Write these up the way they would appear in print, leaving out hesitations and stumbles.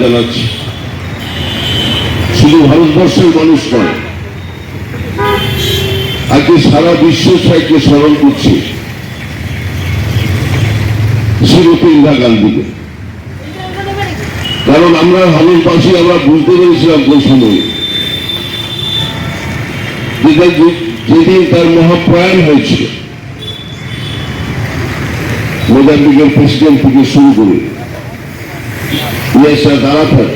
জানাচ্ছি। শুধু ভারতবর্ষের মানুষ নয়, আজকে সারা বিশ্ব সাহিত্যে স্মরণ করছে শ্রীমতী ইন্দিরা গান্ধীকে। কারণ আমরা ভারতবাসী আমরা বুঝতে পেরেছিলাম ওই সময়ে যেদিন তার মহাপ্রয়াণ হয়েছিল, মোজাম্বিকের প্রেসিডেন্ট থেকে শুরু করে ইয়াসির আরাফাত,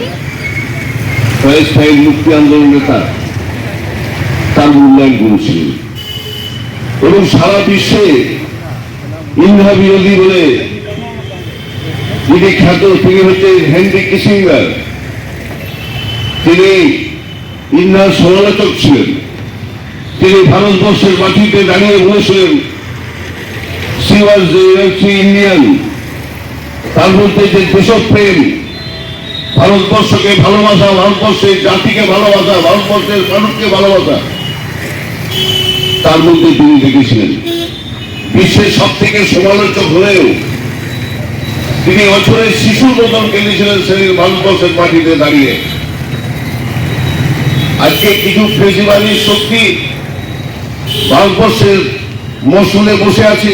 প্যালেস্টাইন মুক্তি আন্দোলন নেতা, তার মূল্যায়ন করেছিলেন। এবং সারা বিশ্বে ইন্দিরা বিরোধী বলে যিনি খ্যাত, তিনি হচ্ছেন হেনরি কিসিঞ্জার। তিনি ইন্দিরার সমালোচক ছিলেন। তিনি ভারতবর্ষের মাটিতে দাঁড়িয়ে বলেছিলেন she was ইন্ডিয়ান। তার মধ্যে যে দেশপ্রেম, ভারতবর্ষকে ভালোবাসা, ভারতবর্ষের জাতিকে ভালোবাসা, ভারতবর্ষের মানুষকে ভালোবাসা, তার মধ্যে তিনি দেখেছিলেন। বিশ্বের সব থেকে সমালোচক হলেও তিনি বছরের শিশুর মতন কেঁদেছিলেন সেদিন ভারতবর্ষের মাটিতে দাঁড়িয়ে। আজকে কিছু ফেসিবাদী শক্তি ভারতবর্ষের মসুলে বসে আছে,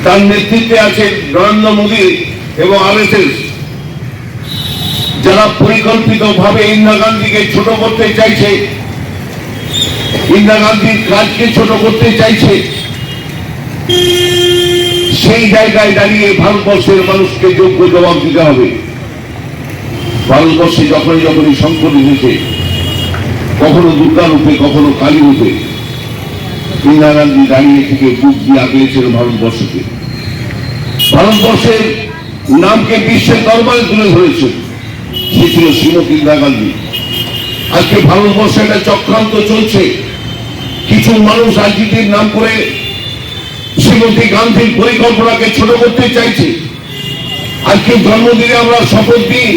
তার নেতৃত্বে আছে নরেন্দ্র মোদী এবং RSS, যারা পরিকল্পিতভাবে ইন্দিরা গান্ধীকে ছোট করতে চাইছে, ইন্দিরা গান্ধীর কাজকে ছোট করতে চাইছে। সেই জায়গায় দাঁড়িয়ে ভারতবর্ষের মানুষকে যোগ্য জবাব দিতে হবে। ভারতবর্ষে যখনই সংকট এসেছে, কখনো দুর্গা রূপে, কখনো কালী রূপে, ইন্দিরা গান্ধী দাঁড়িয়ে থেকে বুক দিয়ে আগলেছিল ভারতবর্ষকে। ভারতবর্ষের নামকে বিশ্বের দরবারে তুলে ধরেছে, সে ছিল শ্রীমতী ইন্দিরা গান্ধী। আজকে ভারতবর্ষে একটা চক্রান্ত চলছে। কিছু মানুষ রাজনীতির নাম করে শ্রীমতী গান্ধীর পরিকল্পনাকে ছোট করতে চাইছে। আজকে জন্মদিনে আমরা শপথ দিই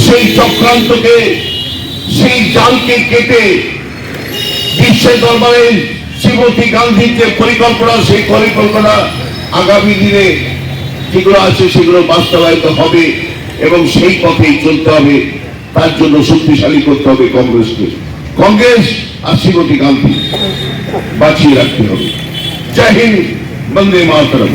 সেই চক্রান্তকে, সেই জালকে কেটে বিশ্বের দরবারে শ্রীমতী গান্ধীর যে পরিকল্পনা, সেই পরিকল্পনা আগামী দিনে যেগুলো আছে সেগুলো বাস্তবায়িত হবে এবং সেই পথেই চলতে হবে। তার জন্য শক্তিশালী করতে হবে কংগ্রেসকে। কংগ্রেস আর শ্রীমতী গান্ধী বাঁচিয়ে রাখতে হবে। জয় হিন্দ, বন্দে মাতরম।